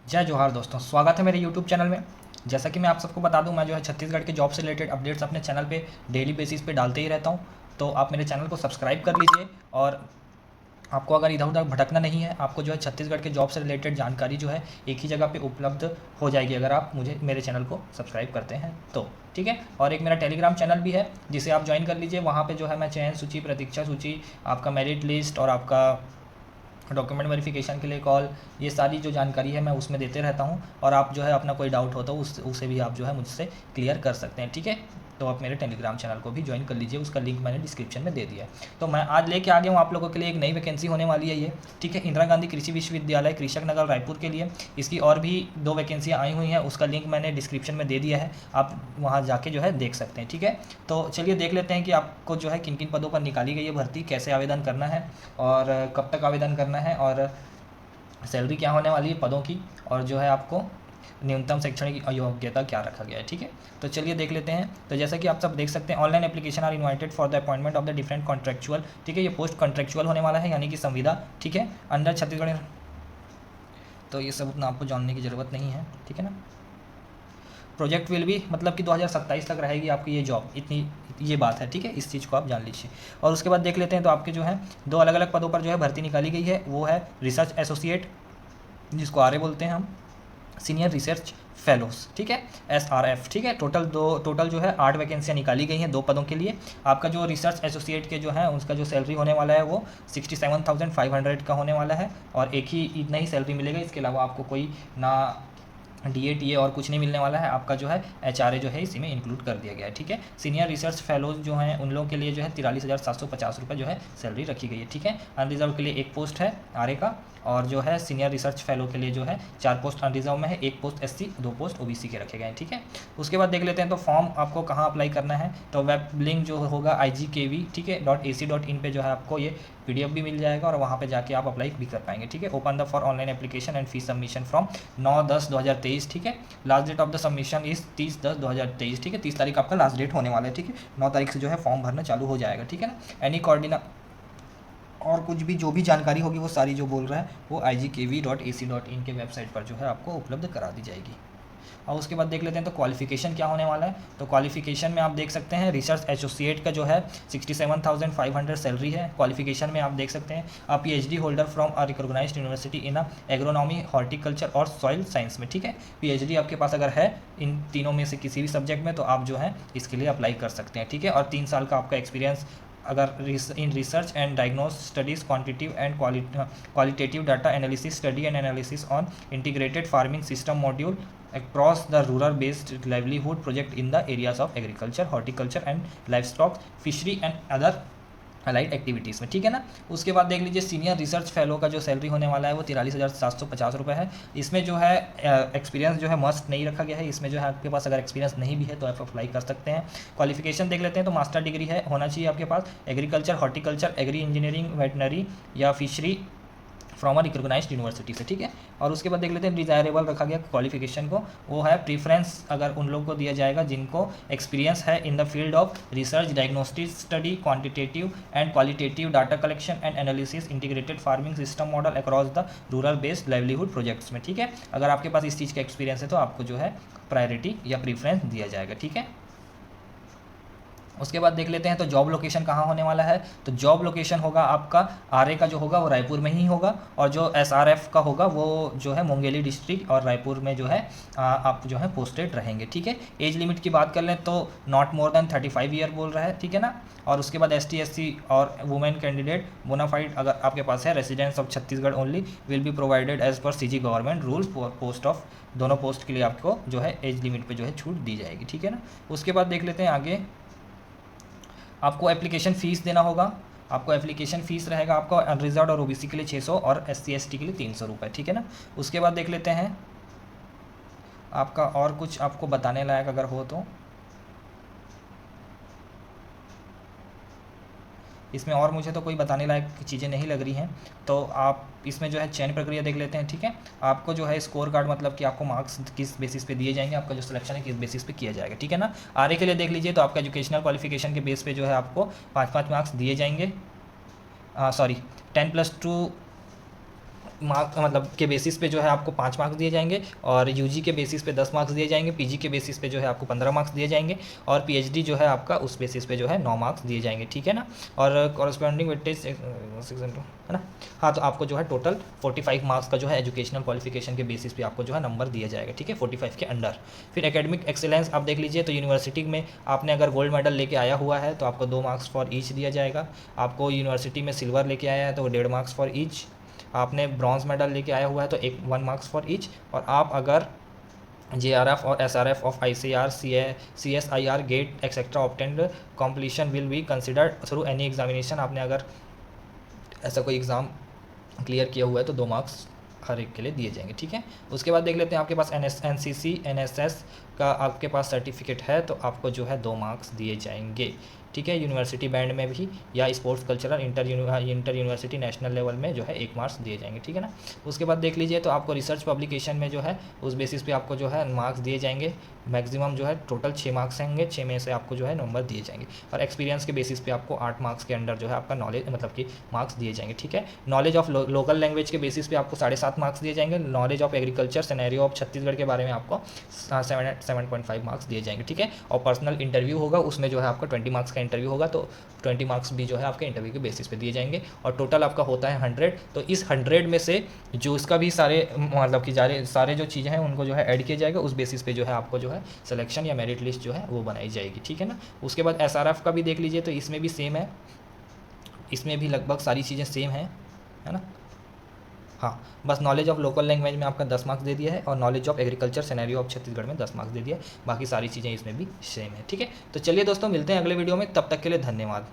जय जोहार दोस्तों, स्वागत है मेरे यूट्यूब चैनल में। जैसा कि मैं आप सबको बता दूं, मैं जो है छत्तीसगढ़ के जॉब से रिलेटेड अपडेट्स अपने चैनल पे डेली बेसिस पे डालते ही रहता हूं। तो आप मेरे चैनल को सब्सक्राइब कर लीजिए और आपको अगर इधर उधर भटकना नहीं है, आपको जो है छत्तीसगढ़ के जॉब से रिलेटेड जानकारी जो है एक ही जगह पे उपलब्ध हो जाएगी अगर आप मेरे चैनल को सब्सक्राइब करते हैं तो। ठीक है। और एक मेरा टेलीग्राम चैनल भी है जिसे आप ज्वाइन कर लीजिए। वहाँ पे जो है मैं चयन सूची, प्रतीक्षा सूची, आपका मेरिट लिस्ट और आपका डॉक्यूमेंट वेरिफिकेशन के लिए कॉल, ये सारी जो जानकारी है मैं उसमें देते रहता हूँ। और आप जो है अपना कोई डाउट हो तो उसे भी आप जो है मुझसे क्लियर कर सकते हैं। ठीक है। तो आप मेरे टेलीग्राम चैनल को भी ज्वाइन कर लीजिए, उसका लिंक मैंने डिस्क्रिप्शन में दे दिया है। तो मैं आज लेके आ गया हूँ आप लोगों के लिए एक नई वैकेंसी होने वाली है ये। ठीक है। इंदिरा गांधी कृषि विश्वविद्यालय कृषक नगर रायपुर के लिए इसकी और भी 2 वैकेंसियाँ आई हुई हैं, उसका लिंक मैंने डिस्क्रिप्शन में दे दिया है, आप वहाँ जाके जो है देख सकते हैं। ठीक है। तो चलिए देख लेते हैं कि आपको जो है किन किन पदों पर निकाली गई है भर्ती, कैसे आवेदन करना है और कब तक आवेदन करना है और सैलरी क्या होने वाली है पदों की, और जो है आपको न्यूनतम शैक्षणिक योग्यता क्या रखा गया है। ठीक है। तो चलिए देख लेते हैं। तो जैसा कि आप सब देख सकते हैं, online application are invited for the appointment of the different contractual. ठीक है। ये पोस्ट कॉन्ट्रेक्चुअल होने वाला है, यानी कि संविदा। ठीक है। अंडर छत्तीसगढ़। तो ये सब उतना आपको जानने की ज़रूरत नहीं है। ठीक है ना। प्रोजेक्ट विल भी मतलब कि 2027 तक रहेगी आपकी ये जॉब, इतनी ये बात है। ठीक है। इस चीज़ को आप जान लीजिए। और उसके बाद देख लेते हैं, तो आपके जो है 2 अलग अलग पदों पर जो है भर्ती निकाली गई है। वो है रिसर्च एसोसिएट, जिसको आर बोलते हैं हम, सीनियर रिसर्च फेलोज। ठीक है। SRF। ठीक है। टोटल जो है 8 वैकेंसियाँ निकाली गई हैं 2 पदों के लिए। आपका जो रिसर्च एसोसिएट के जो है उसका जो सैलरी होने वाला है वो 67,500 का होने वाला है, और एक ही इतना ही सैलरी मिलेगा। इसके अलावा आपको कोई ना DA और कुछ नहीं मिलने वाला है। आपका जो है HRA जो है इसी में इंक्लूड कर दिया गया है। ठीक है। सीनियर रिसर्च फेलोज जो हैं उन लोगों के लिए जो है 43,750 रुपये जो है सैलरी रखी गई है। ठीक है। अनरिजर्व के लिए 1 पोस्ट है RA का, और जो है सीनियर रिसर्च फेलो के लिए जो है 4 पोस्ट अनरिजर्व में है, 1 पोस्ट SC, 2 पोस्ट OBC के रखे गए हैं। ठीक है। उसके बाद देख लेते हैं, तो फॉर्म आपको कहाँ अप्लाई करना है। तो वेब लिंक जो होगा IGKV, ठीक है, .ac.in पे जो है आपको ये PDF भी मिल जाएगा, और वहाँ पे जाके आप अप्लाई भी कर पाएंगे। ठीक है। Open the for online application and fees submission from 9/10/2023। ठीक है। Last date of the submission is 30/10/2023। ठीक है। 30 तारीख आपका लास्ट डेट होने वाला है। ठीक है। 9 तारीख से जो है फॉर्म भरना चालू हो जाएगा। ठीक है ना। एनी कोऑर्डिना और कुछ भी जो भी जानकारी होगी वो सारी जो बोल रहा है वो IGKV.ac.in के वेबसाइट पर जो है आपको उपलब्ध करा दी जाएगी। और उसके बाद देख लेते हैं, तो क्वालिफिकेशन क्या होने वाला है। तो क्वालिफिकेशन में आप देख सकते हैं रिसर्च एसोसिएट का जो है 67,500 सैलरी है। क्वालिफिकेशन में आप देख सकते हैं आप PhD holder from a recognised university in agronomy, horticulture और सॉइल साइंस में। ठीक है। PhD आपके पास अगर है इन तीनों में से किसी भी सब्जेक्ट में, तो आप जो है इसके लिए अप्लाई कर सकते हैं। ठीक है। और 3 साल का आपका एक्सपीरियंस अगर in research and diagnose studies, quantitative and qualitative data analysis, study and analysis on integrated farming system module across the rural based livelihood project in the areas of agriculture, horticulture and livestock, fishery and other allied activities में। ठीक है ना। उसके बाद देख लीजिए senior research fellow का जो सैलरी होने वाला है वो 43,750 रुपये है। इसमें जो है एक्सपीरियंस जो है मस्ट नहीं रखा गया है। इसमें जो है आपके पास अगर एक्सपीरियंस नहीं भी है तो आप अप्लाई कर सकते हैं। क्वालिफिकेशन देख लेते हैं, तो मास्टर डिग्री है होना चाहिए आपके पास agriculture, horticulture, agri engineering, veterinary या fishery from a recognised university से। ठीक है। और उसके बाद देख लेते हैं डिज़ायरेबल रखा गया क्वालिफिकेशन को, वो है प्रीफ्रेंस अगर उन लोगों को दिया जाएगा जिनको एक्सपीरियंस है in the field of research, diagnostic study, quantitative and qualitative data collection and analysis, integrated farming system model across the rural based livelihood projects में। ठीक है। अगर आपके पास इस चीज़ का एक्सपीरियंस है तो आपको जो है प्रायोरिटी या प्रीफ्रेंस दिया जाएगा। ठीक है। उसके बाद देख लेते हैं, तो जॉब लोकेशन कहाँ होने वाला है। तो जॉब लोकेशन होगा आपका RA का जो होगा वो रायपुर में ही होगा, और जो SRF का होगा वो जो है मुंगेली डिस्ट्रिक्ट और रायपुर में जो है आप जो है पोस्टेड रहेंगे। ठीक है। एज लिमिट की बात कर लें तो नॉट मोर देन 35 ईयर बोल रहा है। ठीक है ना। और उसके बाद ST SC और वुमेन कैंडिडेट बोनाफाइड अगर आपके पास है residence of Chhattisgarh only will be provided as per CG government rules. Post of दोनों पोस्ट के लिए आपको जो है एज लिमिट पे जो है छूट दी जाएगी। ठीक है ना। उसके बाद देख लेते हैं आगे, आपको एप्लीकेशन फ़ीस देना होगा। आपको एप्लीकेशन फ़ीस रहेगा आपका अनरिजर्व और OBC के लिए 600 और SC ST के लिए 300 रुपये। ठीक है ना। उसके बाद देख लेते हैं आपका और कुछ आपको बताने लायक अगर हो तो, इसमें और मुझे तो कोई बताने लायक चीज़ें नहीं लग रही हैं। तो आप इसमें जो है चयन प्रक्रिया देख लेते हैं। ठीक है। आपको जो है स्कोर कार्ड मतलब कि आपको मार्क्स किस बेसिस पे दिए जाएंगे, आपका जो सिलेक्शन है किस बेसिस पे किया जाएगा। ठीक है ना। RA के लिए देख लीजिए, तो आपका एजुकेशनल क्वालिफिकेशन के बेस पे जो है आपको 5-5 मार्क्स दिए जाएंगे। सॉरी 10+2 मार्क मतलब के बेसिस पे जो है आपको 5 मार्क्स दिए जाएंगे, और यूजी के बेसिस पे 10 मार्क्स दिए जाएंगे, पीजी के बेसिस पे जो है आपको 15 मार्क्स दिए जाएंगे, और पीएचडी जो है आपका उस बेसिस पे जो है 9 मार्क्स दिए जाएंगे, ठीक है ना। और कॉरस्पॉन्डिंग वेटेज है ना। हाँ, तो आपको जो है टोटल 45 मार्क्स का जो है एजुकेशनल क्वालिफिकेशन के बेसिस पे आपको जो है नंबर दिया जाएगा, ठीक है, 45 के अंडर। फिर एकेडमिक एक्सेलेंस आप देख लीजिए, तो यूनिवर्सिटी में आपने अगर गोल्ड मेडल लेके आया हुआ है तो आपको 2 मार्क्स फॉर ईच दिया जाएगा। आपको यूनिवर्सिटी में सिल्वर लेके आया है तो 1.5 मार्क्स फॉर ईच। आपने ब्रॉन्ज मेडल लेके आया हुआ है तो 1 मार्क्स फॉर ईच। और आप अगर JRF और SRF of ICR CSIR GATE etcetera obtained completion will be considered through any examination. आपने अगर ऐसा कोई एग्ज़ाम क्लियर किया हुआ है तो 2 मार्क्स हर एक के लिए दिए जाएंगे, ठीक है। उसके बाद देख लेते हैं, आपके पास NCC NSS का आपके पास सर्टिफिकेट है तो आपको जो है 2 मार्क्स दिए जाएंगे, ठीक है। यूनिवर्सिटी बैंड में भी या sports cultural inter university national level में जो है 1 मार्क्स दिए जाएंगे, ठीक है ना। उसके बाद देख लीजिए, तो आपको रिसर्च पब्लिकेशन में जो है उस बेसिस पे आपको जो है मार्क्स दिए जाएंगे। मैक्सिमम जो है टोटल 6 मार्क्स होंगे, 6 में से आपको जो है नंबर दिए जाएंगे। और एक्सपीरियंस के बेसिस पे आपको 8 मार्क्स के अंडर जो है आपका नॉलेज मतलब कि मार्क्स दिए जाएंगे, ठीक है। नॉलेज ऑफ लोकल लैंग्वेज के बेसिस पे आपको 7.5 मार्क्स दिए जाएंगे। Knowledge of agriculture scenario of Chhattisgarh के बारे में आपको 7.5 मार्क्स दिए जाएंगे, ठीक है। और पर्सनल इंटरव्यू होगा, उसमें जो है आपका 20 मार्क्स का इंटरव्यू होगा, तो 20 मार्क्स भी जो है आपके इंटरव्यू के बेसिस पे दिए जाएंगे। और टोटल आपका होता है 100। तो इस 100 में से जो इसका भी सारे मतलब कि सारे जो चीज़ें हैं उनको जो है ऐड किया जाएगा, उस बेसिस पे जो है आपको जो है सिलेक्शन या मेरिट लिस्ट जो है वो बनाई जाएगी, ठीक है ना। उसके बाद SRF का भी देख लीजिए, तो इसमें भी सेम है, इसमें भी लगभग सारी चीज़ें सेम है ना। हाँ, बस नॉलेज ऑफ लोकल लैंग्वेज में आपका 10 मार्क्स दे दिया है, और knowledge of agriculture scenario of Chhattisgarh में 10 मार्क्स दे दिया है। बाकी सारी चीज़ें इसमें भी सेम है, ठीक है। तो चलिए दोस्तों, मिलते हैं अगले वीडियो में, तब तक के लिए धन्यवाद।